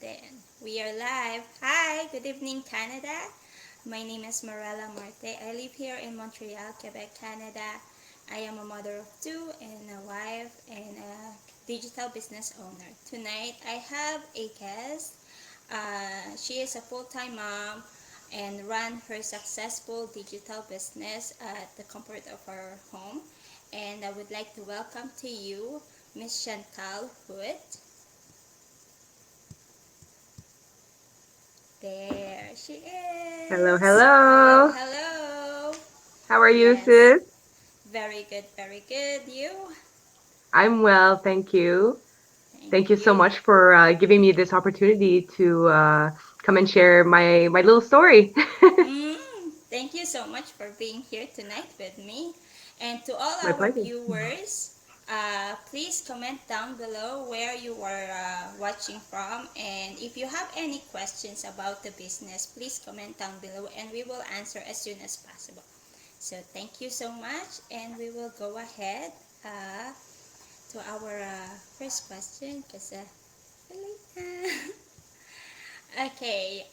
then we are live. Hi, good evening, Canada. My name is Marella Marte. I live here in Montreal, Quebec, Canada. I am a mother of two and a wife and a digital business owner. Tonight, I have a guest. She is a full-time mom and run her successful digital business at the comfort of her home. And I would like to welcome to you Ms Chantal Hood. There she Hello, is. Hello, hello. hello. How are you, Yes, sis? very good, very good. You? I'm well, thank you. Thank Thank you so you. much for giving me this opportunity to come and share my little story. Mm, thank you so much for being here tonight with me. And to all My our pleasure. viewers, please comment down below where you are watching from. And if you have any questions about the business, please comment down below and we will answer as soon as possible. So thank you so much, and we will go ahead to our first question because okay,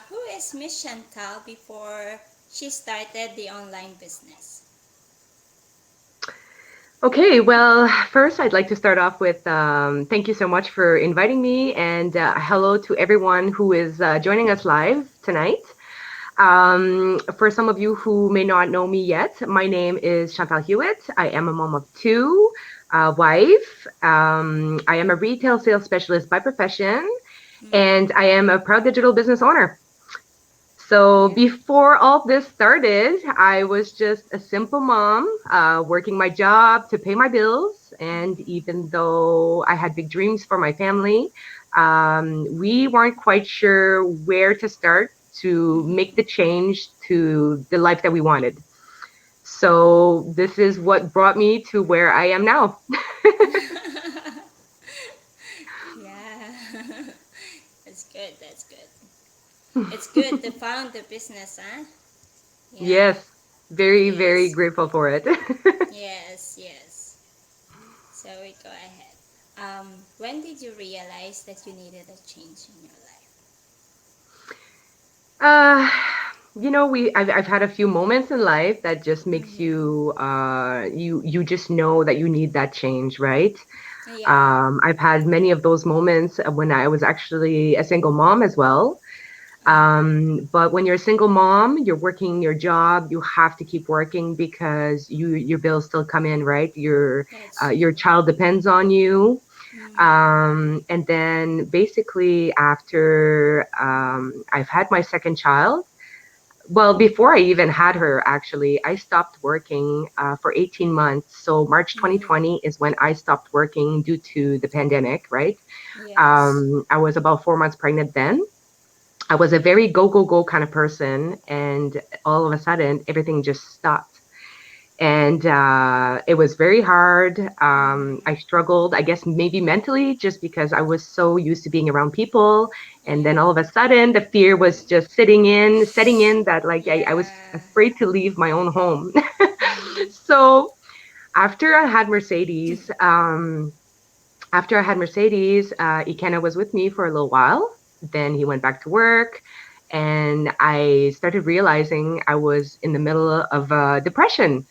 who is Miss Chantal before she started the online business? Okay, well, first I'd like to start off with thank you so much for inviting me, and hello to everyone who is joining us live tonight. For some of you who may not know me yet, my name is Chantal Hewitt. I am a mom of two, a wife. I am a retail sales specialist by profession, Mm, and I am a proud digital business owner. So yeah. before all this started, I was just a simple mom, working my job to pay my bills. And Mm, even though I had big dreams for my family, we weren't quite sure where to start to make the change to the life that we wanted. So this is what brought me to where I am now. yeah. That's good. That's good. It's good to found the business, huh? Yeah. Yes, very, very Yes. grateful for it. Yes. Yes. So we go ahead. When did you realize that you needed a change in your life? Uh, I've had a few moments in life that just makes Mm-hmm. you you just know that you need that change, right? Yeah. I've had many of those moments when I was actually a single mom as well. But when you're a single mom, you're working your job, you have to keep working because your bills still come in, right? That's Your true. child depends on you. Mm-hmm. And then basically after I've had my second child, well, before I even had her, actually, I stopped working for 18 months. So March Mm-hmm. 2020 is when I stopped working due to the pandemic, right? Yes. I was about 4 months pregnant then. I was a very go, go, go kind of person. And all of a sudden, everything just stopped. And it was very hard. I Mm-hmm. struggled, I guess, maybe mentally, just because I was so used to being around people. And then Yeah. all of a sudden, the fear was just setting in that like I was Yeah. afraid to leave my own home. Mm-hmm. So after I had Mercedes, Ikenna was with me for a little while. Then he went back to work, and I started realizing I was in the middle of depression,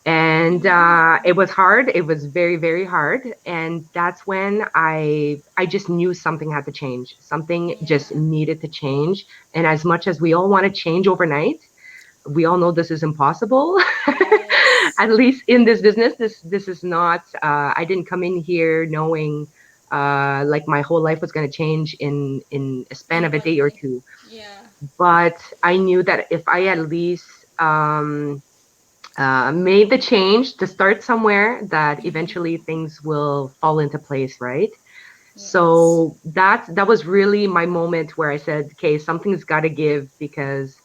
and Mm-hmm. it was hard. It was very, very hard. And that's when I just knew something had to change. Something just Yeah. needed to change. And as much as we all want to change overnight, we all know this is impossible. Yes. At least in this business, this is not. I didn't come in here knowing like my whole life was going to change in a span In of a one day or day. two. Yeah. But I knew that if I at least um, made the change to start somewhere, that Mm-hmm. eventually things will fall into place, right? Yes. So that was really my moment where I said, okay, something's got to give because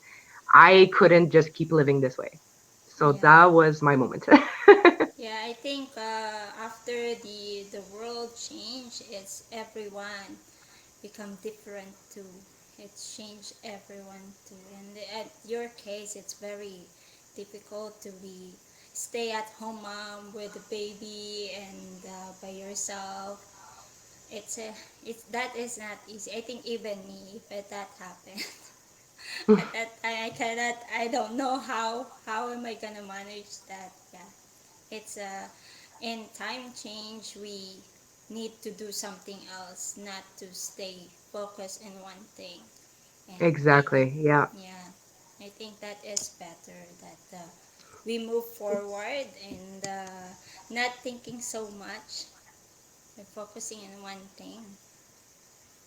I couldn't just keep living this way. So Yeah. that was my moment. Yeah, I think after the world change, it's everyone become different too. It's changed everyone too. And at your case, it's very difficult to be stay at home mom with the baby and by yourself. it's a it's that is not easy. I think even me, if that happened at that time, I don't know how am I gonna manage that. Yeah, it's in time change we need to do something else, not to stay focused in one thing. And Exactly. Yeah. yeah, I think that is better that we move forward and not thinking so much, but focusing on one thing.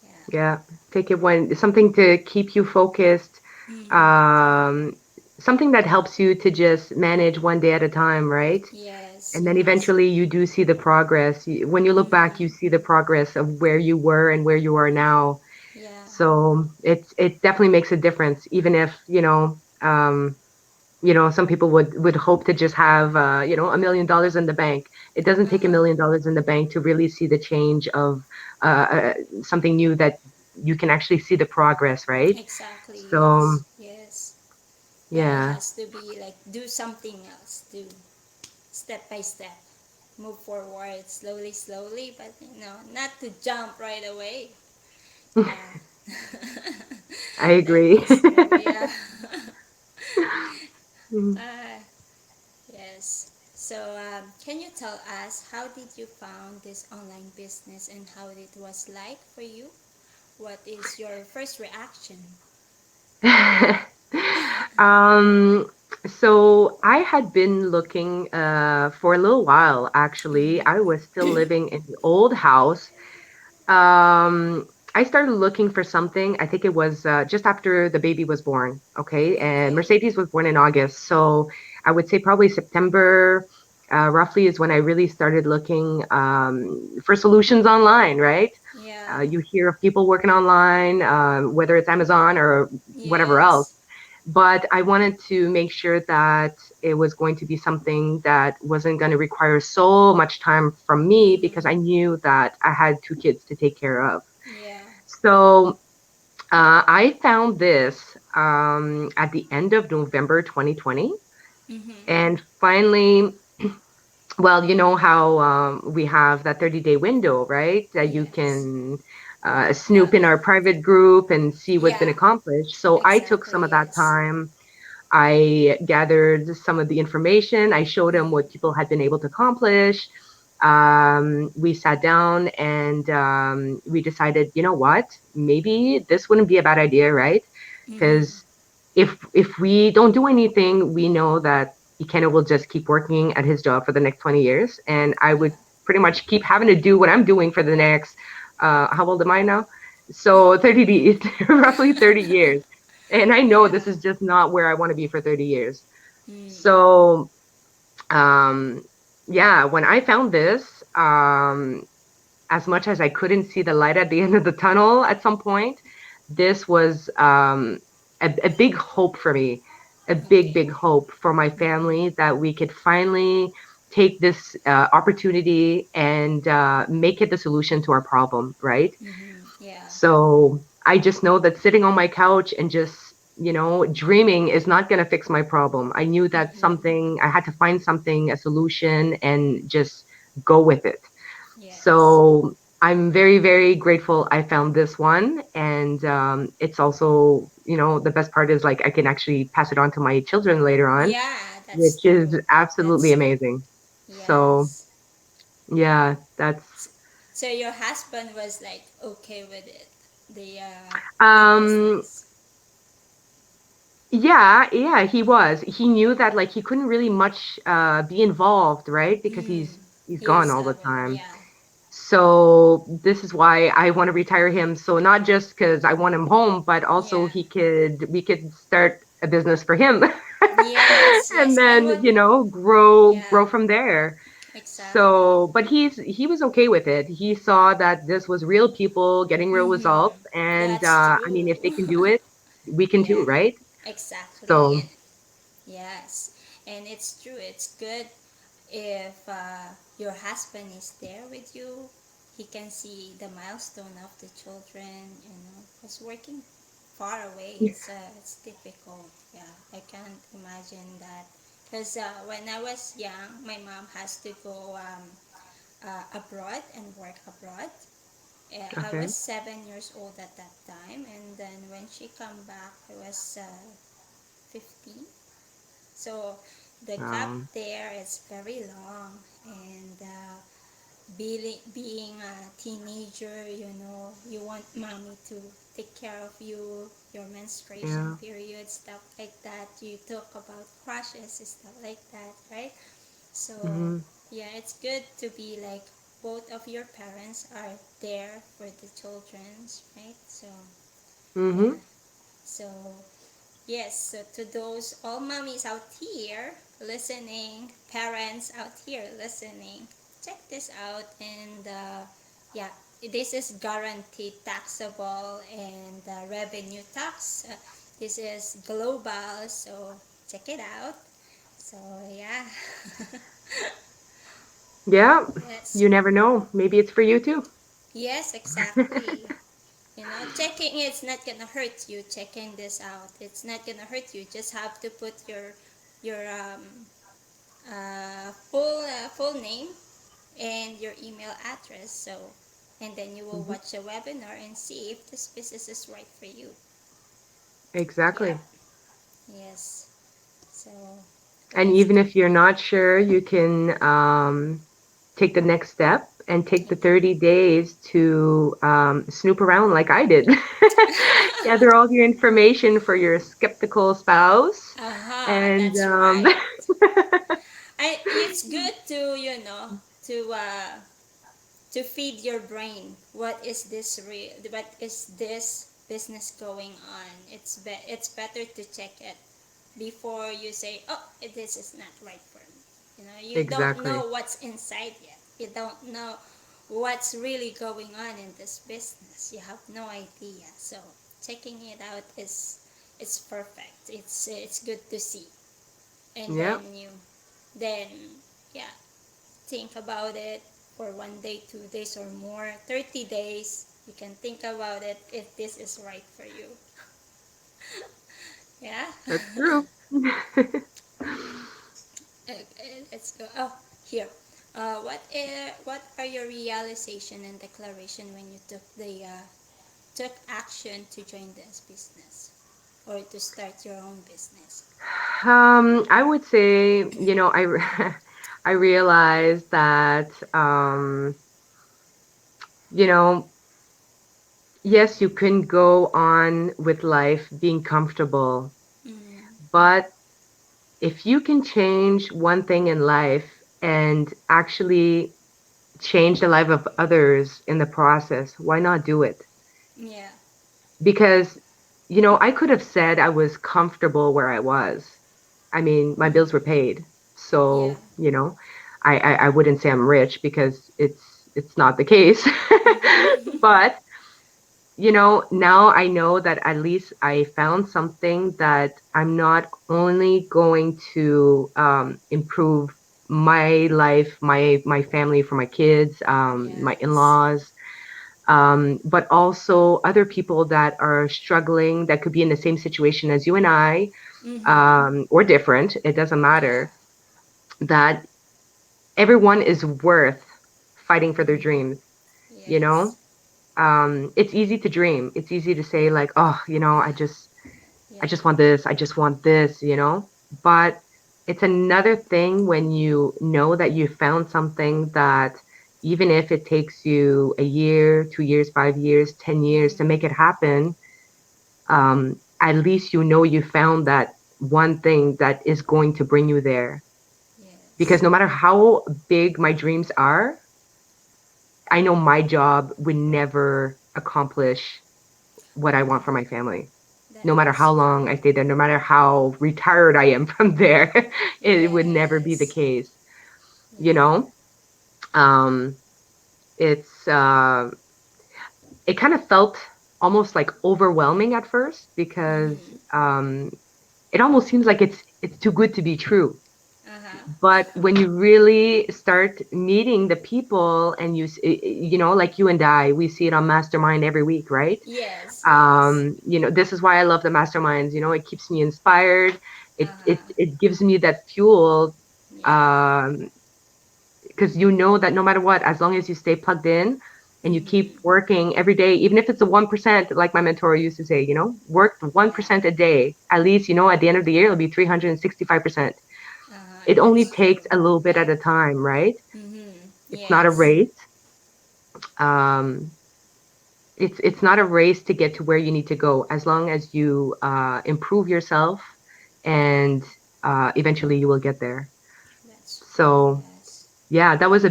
Yeah. Yeah. Take it one something to keep you focused. Mm-hmm. Um, something that helps you to just manage one day at a time, right? Yes, And then yes. eventually you do see the progress. When you look back, you Mm-hmm. see the progress of where you were and where you are now. Yeah. So it definitely makes a difference, even if, some people would hope to just have $1 million in the bank. It doesn't take a Uh-huh. million dollars in the bank to really see the change of something new that you can actually see the progress, right? Exactly, So yes. Yes. Yeah, it yeah. has to be like do something else, do step by step. Move forward slowly, slowly, but not to jump right away. Yeah. I That agree. is true, yeah. Mm. uh, yes. So, can you tell us how did you found this online business and how it was like for you? What is your first reaction? Um, so I had been looking for a little while, actually. I was still Mm-hmm. living in the old house. I started looking for something. I think it was just after the baby was born. Okay. And Okay. Mercedes was born in August. So I would say probably September, roughly, is when I really started looking for solutions online, right? Yeah. You hear of people working online, whether it's Amazon or whatever else. Yes. But I wanted to make sure that it was going to be something that wasn't going to require so much time from me because Mm-hmm. I knew that I had two kids to take care of. Yeah. So I found this at the end of November 2020. Mm-hmm. And finally, well, you know how we have that 30-day window, right? That you Yes. can Yeah. snoop in our private group and see what's been Yeah. accomplished. So I took some Exactly. of that Yes. time. I gathered some of the information. I showed him what Mm-hmm. people had been able to accomplish. We sat down and we decided, you know what? Maybe this wouldn't be a bad idea, right? Mm-hmm. Because if we don't do anything, we know that Ikenna will just keep working at his job for the next 20 years, and I Yeah. would pretty much keep having to do what I'm doing for the next, how old am I now? So 30, roughly 30 years. And I know Yeah. this is just not where I want to be for 30 years. Mm. So, um, yeah, when I found this, as much as I couldn't see the light at the end of the tunnel at some point, this was a big hope for me, a big, Okay. big hope for my Mm-hmm. family that we could finally take this opportunity and make it the solution to our problem, right? Mm-hmm. Yeah. So I just know that sitting on my couch and just, dreaming is not going to fix my problem. I knew that Mm-hmm. I had to find something, a solution, and just go with it. Yes. So I'm very, very grateful I found this one. And it's also, the best part is like I can actually pass it on to my children later on, Yeah, that's which is true. absolutely That's true. amazing. So Yes. yeah, that's S- So your husband was like okay with it, the um business. yeah, yeah, he was. He knew that like he couldn't really much be involved, right? Because Mm. he's He gone is all the away. time. Yeah. So this is why I want to retire him. So not just because I want him home, but also Yeah. we could start a business for him. Yes. And Yes. And then, what? grow Yeah. from there. Exactly. So, but he was okay with it. He saw that this was real people getting real Mm-hmm. results. And That's I mean, if true. they can do it, we can too, Yeah. right? Exactly. So, And yes. And it's true. It's good if your husband is there with you. He can see the milestone of the children. Because working far away, it's difficult. Yeah, I can't imagine that. Because when I was young, my mom has to go abroad and work abroad. I Okay. was 7 years old at that time, and then when she come back, I was 15. So the gap Um, there is very long, and being a teenager, you want mommy to take care of you, your menstruation yeah. period, stuff like that. You talk about crushes, stuff like that, right? So Mm-hmm. yeah, it's good to be like both of your parents are there for the children's, right? So yeah. Mm-hmm. So yes, so to those all mommies out here listening, parents out here listening, check this out, and yeah, this is guaranteed taxable and revenue tax. This is global, so check it out. So yeah. Yeah. Yes. You never know. Maybe it's for you too. Yes, exactly. Checking it's not gonna hurt you. Checking this out, it's not gonna hurt you. Just have to put your full name and your email address. So, and then you will Hmm. watch a webinar and see if this business is right for you. Yep. Exactly. Yes. So And let's even go. if you're not sure, you can take the next step and take the Ex- 30 days to snoop around like I did. Gather all your information for your skeptical spouse. Aha, And that's right. It's good to to feed your brain. What is this business going on? It's better to check it before you say, oh, this is not right for me. You don't exactly. know what's inside yet. You don't know what's really going on in this business. You have no idea. So checking it out is it's perfect. It's good to see. And Yeah, then yeah, think about it for 1 day, 2 days, or more, 30 days. You can think about it if this is right for you. Yeah. that's true. Okay, let's go. Oh, here. What are your realization and declaration when you took action to join this business or to start your own business? I would say, I realized that, you know, yes, you can go on with life being comfortable, Mm, but if you can change one thing in life and actually change the life of others in the process, why not do it? yeah. Because, I could have said I was comfortable where I was. I mean, my bills were Mm, paid. yeah. So, I wouldn't say I'm rich because it's not the case. Mm-hmm. But, now I know that at least I found something that I'm not only going to improve my life, my family for my kids, my Yes. in-laws, but also other people that are struggling that could be in the same situation as you and I, Mm-hmm. or different, it doesn't Yeah. matter, that everyone is worth fighting for their Mm-hmm. dreams, you know? Yes. It's easy to dream. It's easy to say like, oh, I Yeah. just want this, I just want this. But it's another thing when you know that you found something that even if it takes you a year, 2 years, 5 years, 10 years to make it Mm-hmm. happen, at least you know you found that one thing that is going to bring you there. Because Yes. no matter how big my dreams are, I know my job would never accomplish what I want for my family. That No matter is how long I true. stay there, no matter how retired I am from there, it would never be the Yes. case. You Yeah. know, um, it's it kind of felt almost like overwhelming at first because Mm-hmm. it almost seems like it's too good to be true. Uh-huh. But when you really start meeting the people and like you and I, we see it on Mastermind every week, right? Yes, yes. This is why I love the masterminds. It keeps me inspired. Uh-huh. It gives me that fuel, Yeah. um, because you know that no matter what, as long as you stay plugged in, and you keep working every day, even if it's a 1%, like my mentor used to say, work Yeah. 1% a day. At least, at the end of the year, it'll be 365%. It only That's true. takes a little bit at a time, right? Mm-hmm. It's not a Yes. race. Um, it's not a race to get to where you need to go, as long as you improve yourself, and eventually you will get there. That's true. So Yes. yeah, that was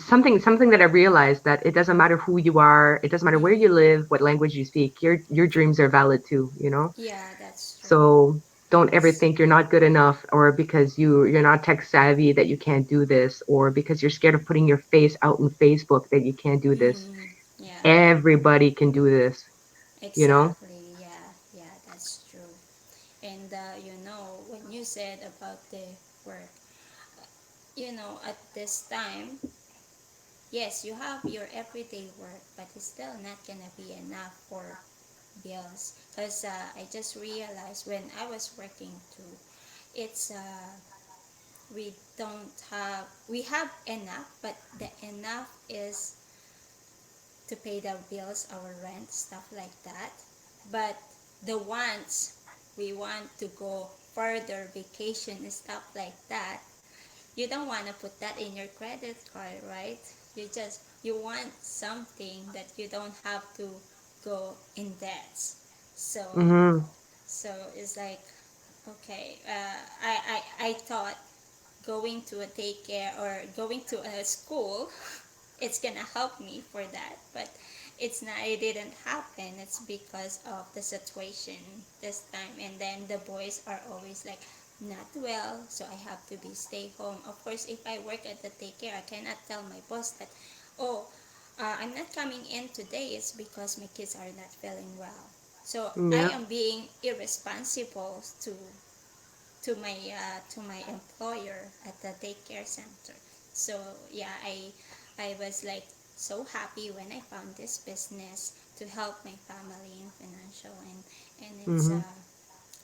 something that I realized, that it doesn't matter who you are, it doesn't matter where you Mm-hmm. live, what language you speak, your dreams are valid too. Yeah, that's true. So don't ever It's think you're not good enough, or because you're not tech savvy, that you can't do this, or because you're scared of putting your face out in Facebook, that you can't do this. mm-hmm. Yeah. Everybody can do this, you know? Exactly. Yeah. Yeah, that's true. And when you said about the work, at this time, yes, you have your everyday work, but it's still not gonna be enough for bills. Because I just realized when I was working too, it's we have enough, but the enough is to pay the bills, our rent, stuff like that. But the wants, we want to go further vacation and stuff like that. You don't want to put that in your credit card, right? You want something that you don't have to go in debts. So Mm-hmm. so it's like, okay, I thought going to a daycare or going to a school, it's gonna help me for that, but it's not. It didn't happen. It's because of the situation this time, and then the boys are always like not well, so I have to be stay home. Of course, if I work at the daycare, I cannot tell my boss that, oh, I'm not coming in today. It's because my kids are not feeling well. So I Yeah. am being irresponsible to my employer at the daycare center. So yeah, I was like so happy when I found this business to help my family in financial, and Mm-hmm.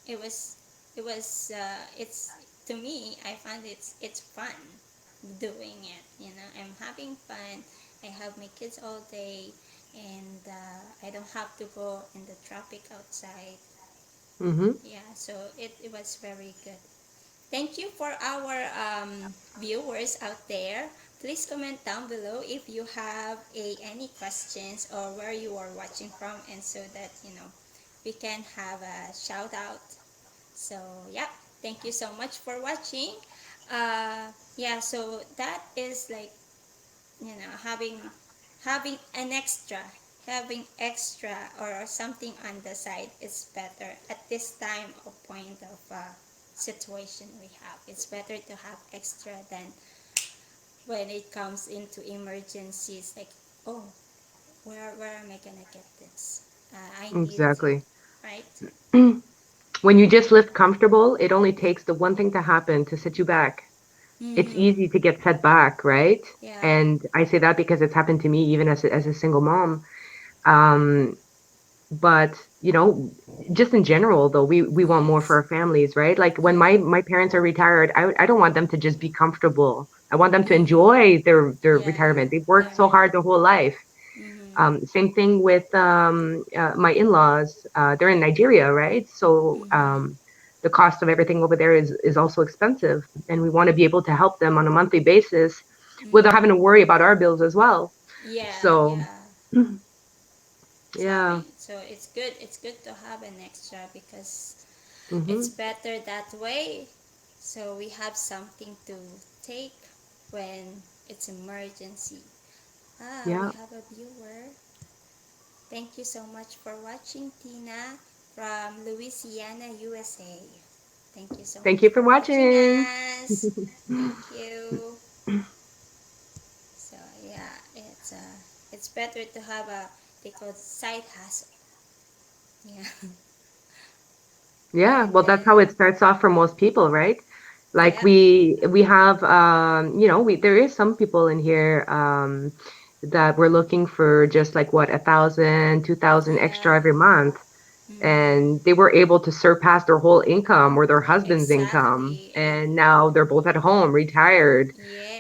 it was it's to me, I find it's fun doing it. I'm having fun. I have my kids all day, and I don't have to go in the traffic outside. Mm-hmm. Yeah, so it was very good. Thank you for our viewers out there. Please comment down below if you have any questions or where you are watching from, and so that we can have a shout out. So yeah, thank you so much for watching. Yeah, so that is like having an extra, having extra or something on the side is better at this time of point of situation we have. It's better to have extra than when it comes into emergencies, like, oh, where am I gonna get this? I need to, Exactly. right? When you just live comfortable, it only takes the one thing to happen to set you back. It's Mm-hmm. easy to get set back, right? Yeah. And I say that because it's happened to me, even as a single mom. Um, but just in general, though, we want more for Yes. our families, right? Like when Yeah. my parents are retired, I don't want them to just be comfortable. I want them to Mm-hmm. enjoy their Yeah. retirement. They've worked so They're. hard their whole life. Mm-hmm. Same thing with my in-laws. They're in Nigeria, right? So Mm-hmm. the cost of everything over there is also expensive, and we want to be able to help them on a monthly basis without Mm-hmm. having to worry about our bills as well. Yeah. So Yeah. yeah. So it's good. It's good to have an extra because it's Hmm. better that way. So we have something to take when it's emergency. We Yeah. have a viewer. Thank you so much for watching, Tina from Louisiana, USA. Thank you so Thank much you for for watching watching. us. Thank you. So yeah, it's better to have a they call it side hustle. Yeah, Yeah, and well, that's then how it starts off for most people, right? Like yeah, we have we there is some people in here that we're looking for just like what 1,000, 2,000 extra yeah, every month, mm-hmm. and they were able to surpass their whole income or their husband's income, Exactly. and now they're both at home, retired.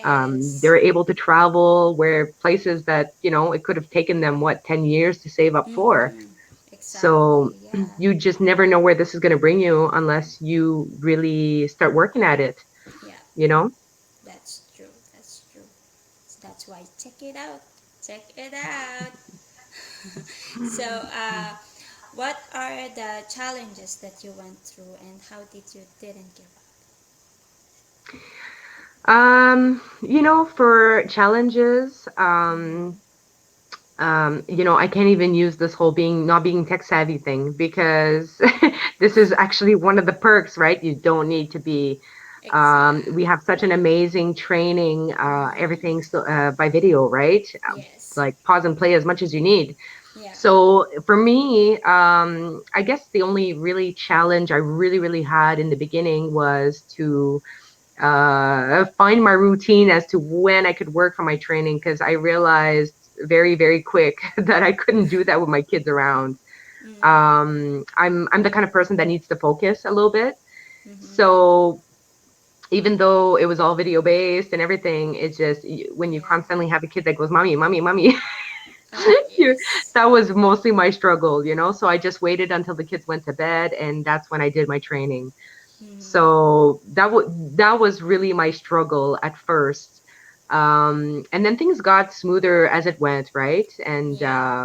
They're Yes. able to travel where places that, it could have taken them, what, 10 years to save up for. Mm-hmm. So Exactly. Yeah. you just never know where this is going to bring you unless you really start working at it, Yeah. you know? That's true. That's true. So that's why check it out. Check it out. So, what are the challenges that you went through, and how did you didn't give For challenges, up? Mm-hmm. I can't even use this whole being not being tech savvy thing because this is actually one of the perks, right? You don't need to be. We have Exactly. such an amazing training, Mm-hmm. everything so, by video, right? Yes. Like pause and play as much as you need. Yeah. So for me, I guess the only really challenge I really, really had in the beginning was to find my routine as to when I could work for my training because I realized very, very quick that I couldn't do that with my kids around. Mm-hmm. I'm the kind of person that needs to focus a little bit. Mm-hmm. So even though it was all video based and everything, it's just when you Yeah. constantly have a kid that goes, "Mommy, mommy, mommy," Oh, you yes. that was mostly my struggle. So I just waited until the kids went to bed, and that's when I did my training. Mm-hmm. So that was really my struggle at first. And then things got smoother as it went, right? And Yeah.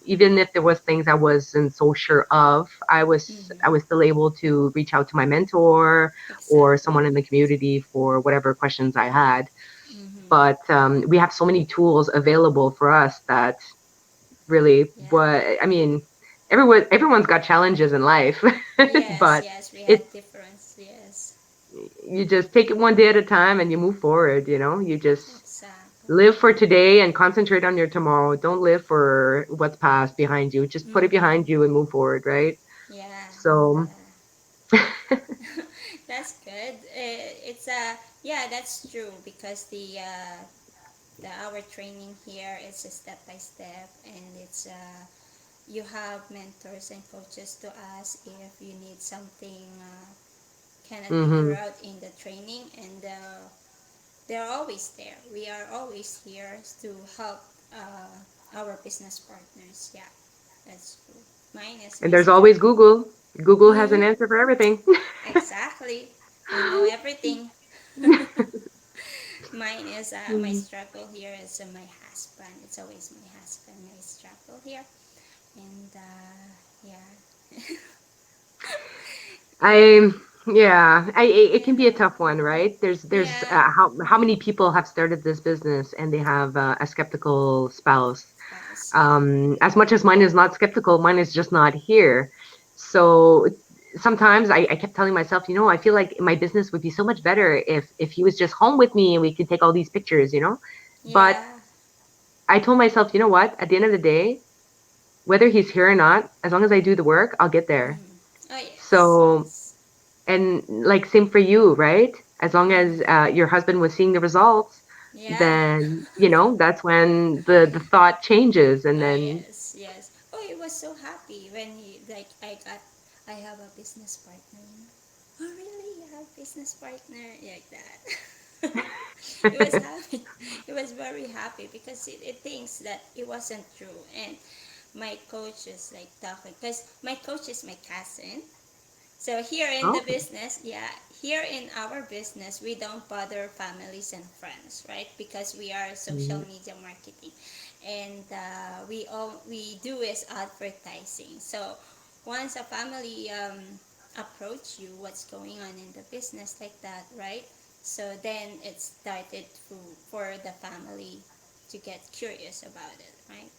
even if there was things I wasn't so sure of, I was Mm-hmm. I was still able to reach out to my mentor or Exactly. someone in the community for whatever questions I had. Mm-hmm. But we have so many tools available for us that really, Yeah. what I mean, everyone's got challenges in life, Yes, but yes, we it had difference. Yes. you just take it one day at a time and you move forward. You just Exactly. live for today and concentrate on your tomorrow. Don't live for what's past behind you. Just put it behind Mm-hmm. you and move forward, right? Yeah. So, That's good. It's yeah, that's true because the our training here is a step by step, and it's you have mentors and coaches to ask if you need something cannot figure hmm out in the training, and they're always there. We are always here to help our business partners. Yeah, that's true. Mine is and my there's always struggle. Google. Google has an Mm-hmm. answer for everything. Exactly. We know everything. Mine is my Mm. struggle here is my husband. It's always my husband, my struggle here. And yeah. and I yeah, it can be a yeah. tough one, right? There's Yeah. how many people have started this business and they have a skeptical spouse. Spouse, yeah. As much as mine is not skeptical, mine is just not here. So sometimes I kept telling myself, I feel like my business would be so much better if he was just home with me and we could take all these pictures. But Yeah. I told myself, you know what? At the end of the day, whether he's here or not, as long as I do the work, I'll get there. Mm. Oh yes, So, yes. and like same for you, right? As long as Mm-hmm. your husband was seeing the results, Yeah. then that's when the thought changes, and Oh then yes, yes. Oh, he was so happy when he like I have a business partner. Oh really? You have business partner like that? He was happy. He was very happy because it thinks that it wasn't true. And my coach is like talking because my coach is my cousin. So here in the okay. business, yeah, here in our business, we don't bother families and friends, right? Because we are social Mhm. media marketing, and we do is advertising. So once a family approach you, what's going on in the business like that, right? So then it started for the family to get curious about it, right?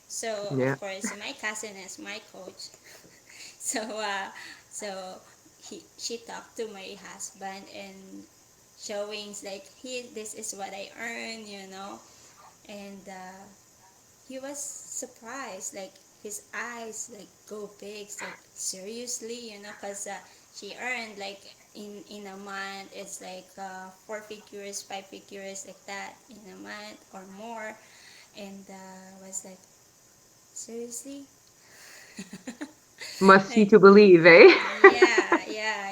So of Yeah. course, my cousin is my coach, so so she talked to my husband and showing like this is what I earn, and he was surprised, like his eyes like go big, like seriously, because she earned like in a month it's like 4 figures, 5 figures like that in a month or more, and was like seriously. Must see Like to believe, eh? yeah, yeah.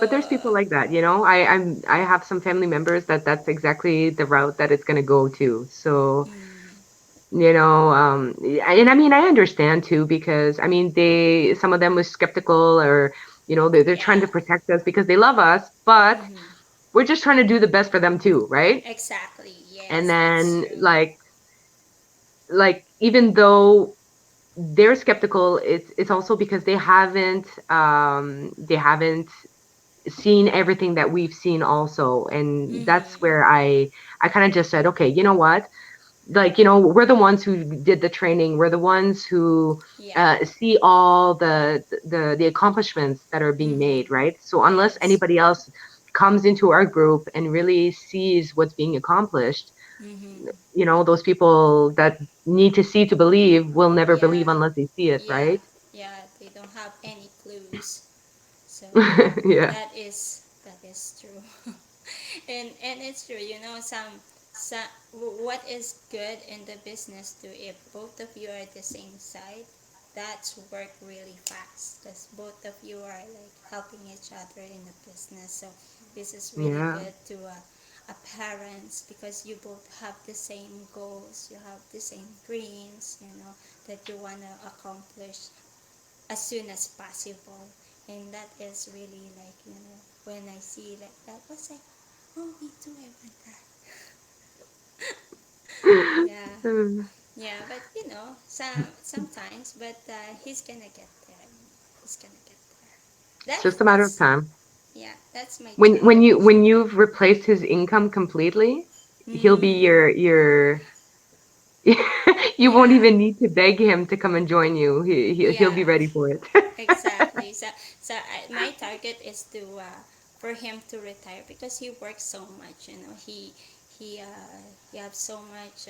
But So there's people like that, you know. I have some family members that that's exactly the route that it's going to go to. So, mm, you know, and I mean, I understand too because I mean, some of them was skeptical or, you know, they're trying to yeah. protect us because they love us, but Hmm. we're just trying to do the best for them too, right? Exactly. And Yes, that's then true. like even though they're skeptical, it's also because they haven't seen everything that we've seen also. And that's Hmm. where I kind of just said, okay, you know what? Like, you know, we're the ones who did the training. We're the ones who Yeah. see all the accomplishments that are being Hmm. made, right? So unless Yes. anybody else comes into our group and really sees what's being accomplished, Hmm. you know, those people that need to see to believe will never believe Yeah. unless they see it, Yeah. right? Yeah. They don't have any clues. So Yeah. that is true. And it's true, some what is good in the business too, if both of you are at the same side, that's work really fast because both of you are like helping each other in the business. So this is really Yeah. good to parents because you both have the same goals, you have the same dreams, that you want to accomplish as soon as possible. And that is really like, when I see like that, I was like, oh, me too, I want that. Yeah, Mm. yeah, but sometimes, but he's gonna get there. He's gonna get there. It's That's just a matter of that's time. yeah, that's my When challenge. you've replaced his income completely, he'll be Mm, your you won't yeah, even need to beg him to come and join you. He'll yeah. be ready for it. Exactly. My target is to for him to retire because he works so much. He has so much.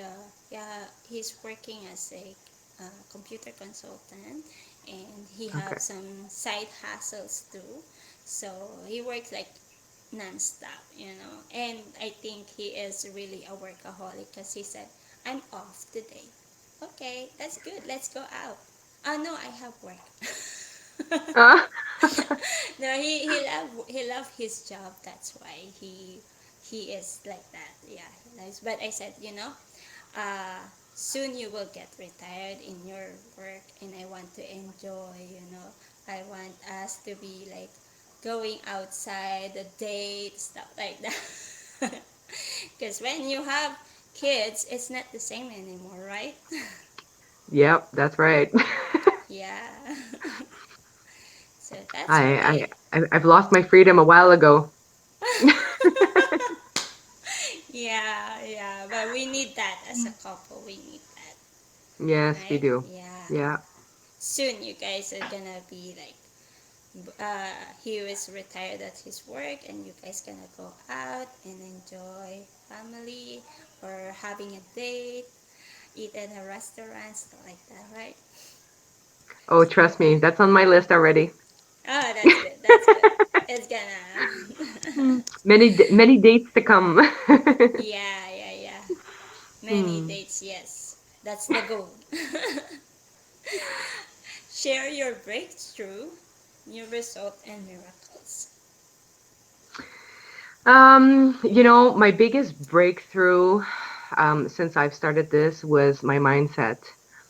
Yeah, he's working as a computer consultant, and he Okay. has some side hustles too. So he works like nonstop. And I think he is really a workaholic because he said, "I'm off today." Okay, that's good. Let's go out. Oh no, I have work. Uh, No, he love his job. That's why he is like that. Yeah, he loves. But I said, uh, soon you will get retired in your work, and I want to enjoy. I want us to be like going outside, the date, stuff like that. Because when you have kids, it's not the same anymore, right? yep, that's right. Yeah. So that's I, why. I've lost my freedom a while ago. Yeah, yeah, but we need that as a couple. We need that, Yes, we right? do. Yeah. Yeah. Soon you guys are gonna be like, he is retired at his work, and you guys gonna go out and enjoy family or having a date, eat in a restaurant, stuff like that, right? Oh, trust me, that's on my list already. Oh, that's good. That's good. It's gonna. Hmm. Many dates to come. Yeah, yeah, yeah. Many Hmm. dates, yes. That's the goal. Share your breakthrough, new result, and miracles. You know, my biggest breakthrough since I've started this was my mindset.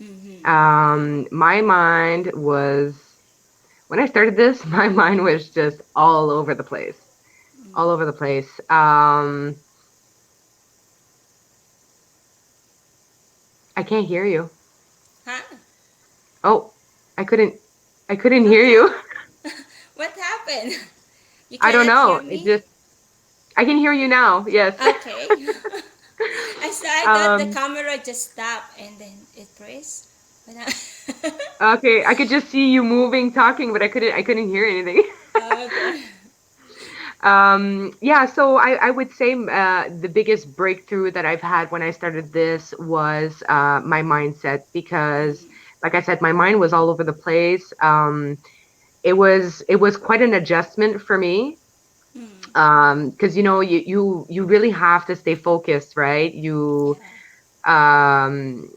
Mm-hmm. My mind was, when I started this, my mind was just all over the place, all over the Mm. place. I can't hear you. Huh? Oh, I couldn't, I couldn't How hear you. come? What happened? You I don't cannot hear know. me? I can hear you now. Yes. Okay. I thought the Um, camera just stopped and then it pressed. But okay, I could just see you moving, talking, but I couldn't hear anything. okay. Yeah, so I would say the biggest breakthrough that I've had when I started this was my mindset because, Mm. like I said, my mind was all over the place. It was quite an adjustment for me Mm. because you know you really have to stay focused, right? Yeah.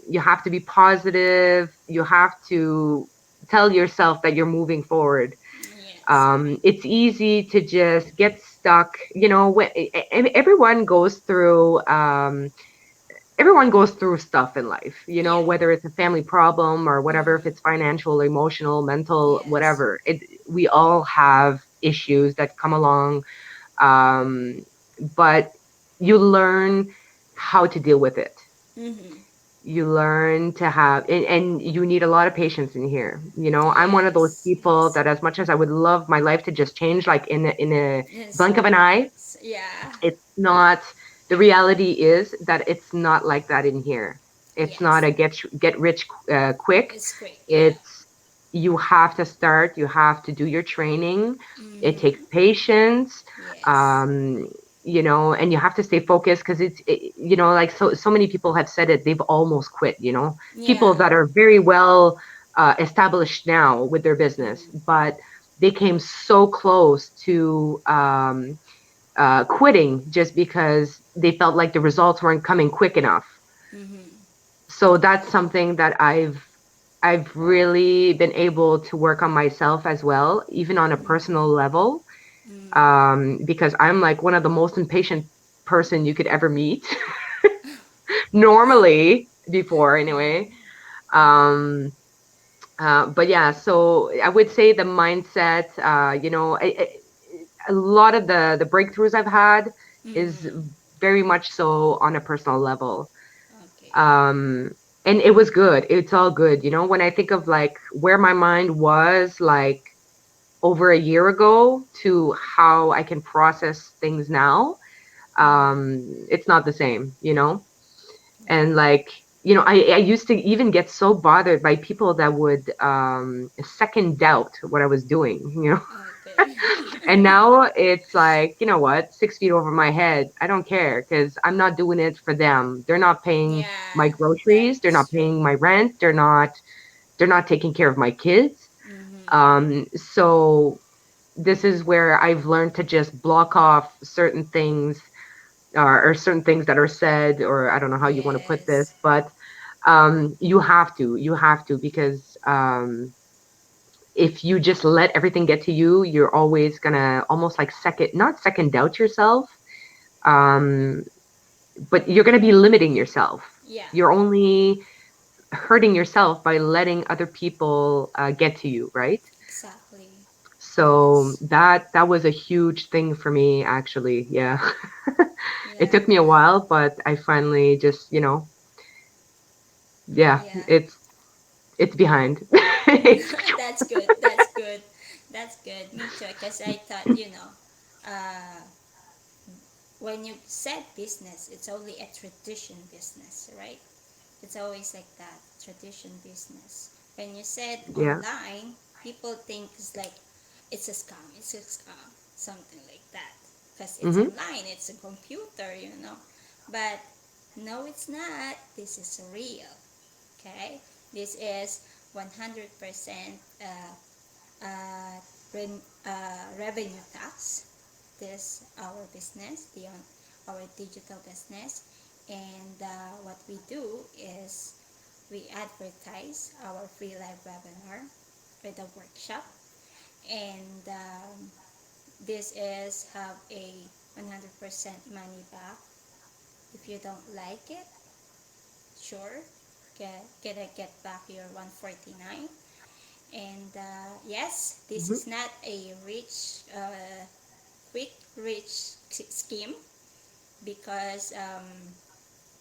You have to be positive. You have to tell yourself that you're moving forward. It's easy to just get stuck. Everyone goes through stuff in life, Yeah. whether it's a family problem or whatever, if Mm-hmm. it's financial, emotional, mental, Yes. whatever. We all have issues that come along, um, but you learn how to deal with it. Mm-hmm. You learn to have, and you need a lot of patience in here. I'm one of those Yes. people Yes. that, as much as I would love my life to just change, like in a Yes. blink of an eye, Yeah. it's not. The reality is that it's not like that in here. It's not Yes. a get rich quick. It's quick. Yeah. It's You have to start. You have to do your training. It takes Mm-hmm. patience. Yes. Um, and you have to stay focused because like so many people have said it. They've almost quit. People Yeah. that are very well established now with their business, Mm-hmm. but they came so close to quitting just because they felt like the results weren't coming quick enough. Mm-hmm. So that's something that I've really been able to work on myself as well, even on a personal Mm-hmm. level, Mm-hmm. because I'm like one of the most impatient person you could ever meet, normally before anyway. Um, but yeah, so I would say the mindset, a lot of the breakthroughs I've had is Mm-hmm. very much so on a personal level. Okay. Um, and it was good. It's all good. When I think of like where my mind was like over a year ago to how I can process things now, Mm-hmm. it's not the same. And Yeah. like, I used to even get so bothered by people that would second doubt what I was doing. Okay. And now it's like, you know what, 6 feet over my head. I don't care because I'm not doing it for them. They're not paying my Yeah. groceries. They're That's not true. paying my rent. They're not taking care of my kids. Mm-hmm. So this is where I've learned to just block off certain things, or certain things that are said, or I don't know how you want to put this, Yes. but you have to because if you just let everything get to you, you're always gonna almost like not second doubt yourself, um, but you're gonna be limiting yourself. Yeah. You're only hurting yourself by letting other people get to you, right? Exactly. So Yes. that was a huge thing for me, actually. Yeah. It Yeah. took me a while, but I finally just, yeah, Yeah. it's behind. That's good. That's good. That's good. Me too. Because I thought, uh, when you said business, it's only a tradition business, right? It's always like that, tradition business. When you said Yeah. online, people think it's a scam, something like that. Because it's Hmm. online, it's a computer. But no, it's not. This is real, okay? This is 100% uh, revenue tax. This our business, our digital business, and what we do is we advertise our free live webinar with a workshop, and this is have a 100% money back. If you don't like it, sure, get back your 149. And yes, this Hmm. is not a quick rich scheme, because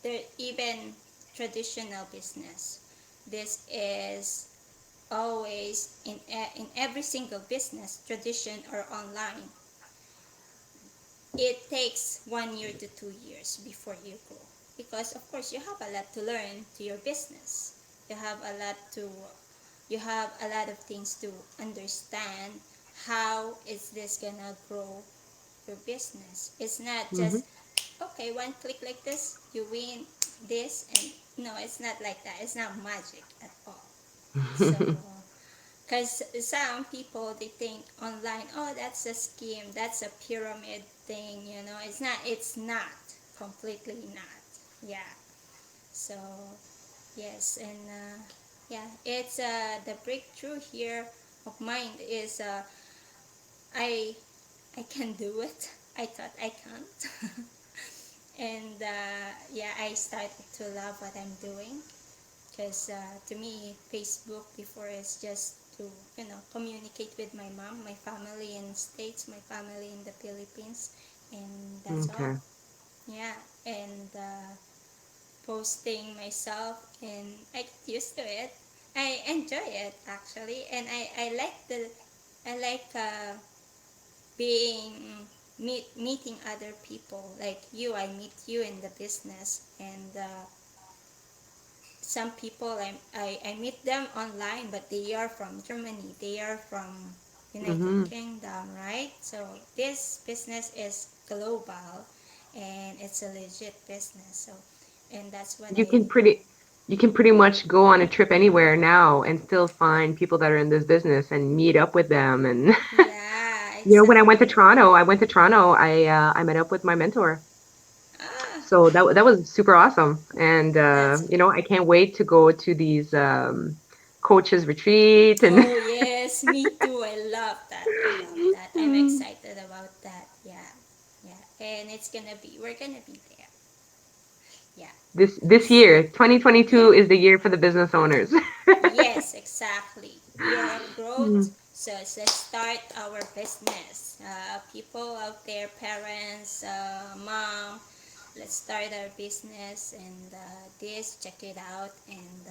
there even traditional business, this is always in every single business, tradition or online, it takes 1 year to 2 years before you grow, because of course you have a lot to learn to your business. you have a lot to you have a lot of things to understand. How is this gonna grow your business? It's not Hmm. just okay, one click like this, you win this, and no, it's not like that. It's not magic at all. So, because some people they think online, oh, that's a scheme, that's a pyramid thing. It's not completely not. Yeah. So yes, and yeah, it's the breakthrough here of mine is I I can do it. I thought I can't. And yeah, I started to love what I'm doing because to me, Facebook before is just to communicate with my mom, my family in States, my family in the Philippines, and that's all. Okay. Yeah, and posting myself, and I get used to it. I enjoy it actually, and I like being meeting other people like you. I meet you in the business, and some people I meet them online, but they are from Germany, they are from United Hmm. Kingdom, right? So this business is global, and it's a legit business. So, and that's what You can pretty much go on a trip anywhere now and still find people that are in this business and meet up with them. And yeah, when I went to exactly. Toronto, I met up with my mentor. Ah, So that was super awesome. And that's I can't wait to go to these coaches retreat and oh yes, me too. I love that. I love that. I'm excited about that. Yeah. Yeah. And we're gonna be there. Yeah. this S- year, Yeah. 2022 is the year for the business owners. Yes, exactly. Year of growth. Mm. So let's start our business. People out there, parents, mom, let's start our business, and check it out, and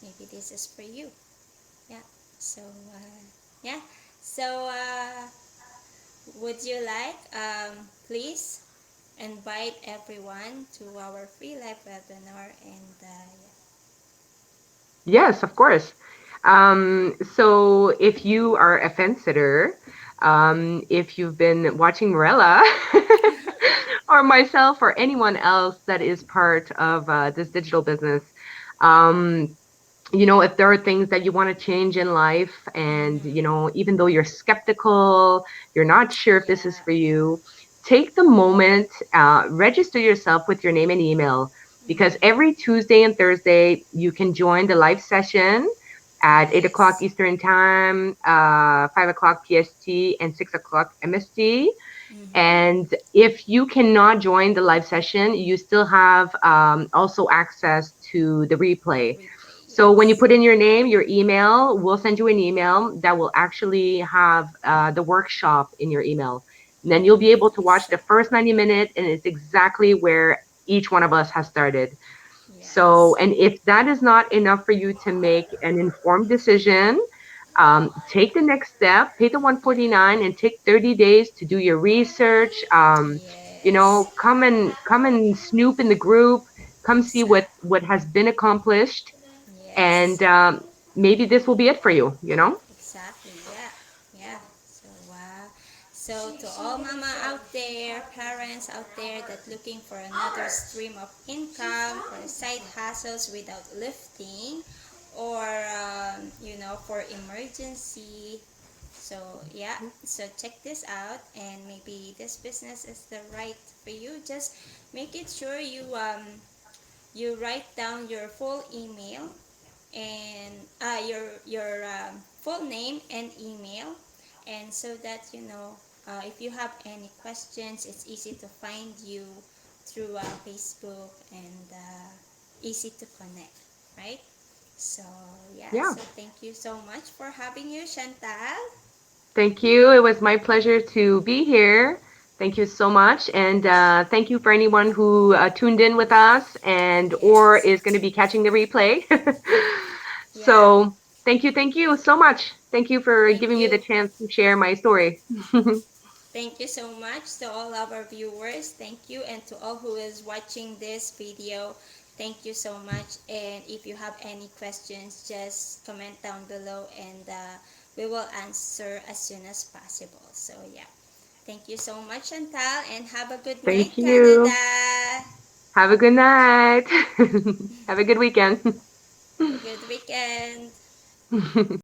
maybe this is for you. Yeah. So, yeah. So, would you like, please invite everyone to our free live webinar, and Yes, of course. So if you are a fence sitter, if you've been watching Morella or myself or anyone else that is part of this digital business, um, if there are things that you want to change in life and, mm-hmm. even though you're skeptical, you're not sure if this is Yeah. for you, take the moment, register yourself with your name and email because Mm-hmm. every Tuesday and Thursday you can join the live session at 8 o'clock Yes. Eastern Time, 5 o'clock PST, and 6 o'clock MST. Mm-hmm. And if you cannot join the live session, you still have also access to the replay. Replay. So when you Yes. put in your name, your email, we'll send you an email that will actually have the workshop in your email. And then you'll be able to Mm-hmm. watch the first 90 minutes, and it's exactly where each one of us has started. So, Yes. and if that is not enough for you to make an informed decision, take the next step, pay the Yeah. 149 and take 30 days to do your research. Yes. Come and snoop in the group, come see Exactly. what has been accomplished, and Yes. maybe this will be it for you. Exactly. Yeah. Yeah. So, to all mama out there, parents out there that looking for another stream of income or side hustles without lifting, or for emergency. So yeah, so check this out, and maybe this business is the right for you. Just make it sure you write down your full email, and your full name and email, and so that if you have any questions, it's easy to find you through Facebook, and easy to connect, right? So yeah, Yeah. so thank you so much for having you, Chantal. Thank you. It was my pleasure to be here. Thank you so much. And thank you for anyone who tuned in with us and or Yes. is going to be catching the replay. Yeah. So thank you so much. Thank you for Thank giving me you. the chance to share my story. Thank you so much to all of our viewers. Thank you. And to all who is watching this video, thank you so much. And if you have any questions, just comment down below, and we will answer as soon as possible. So, yeah. Thank you so much, Chantal, and have a good night, Thank you. Canada. Have a good night. Have a good weekend. Have a good weekend.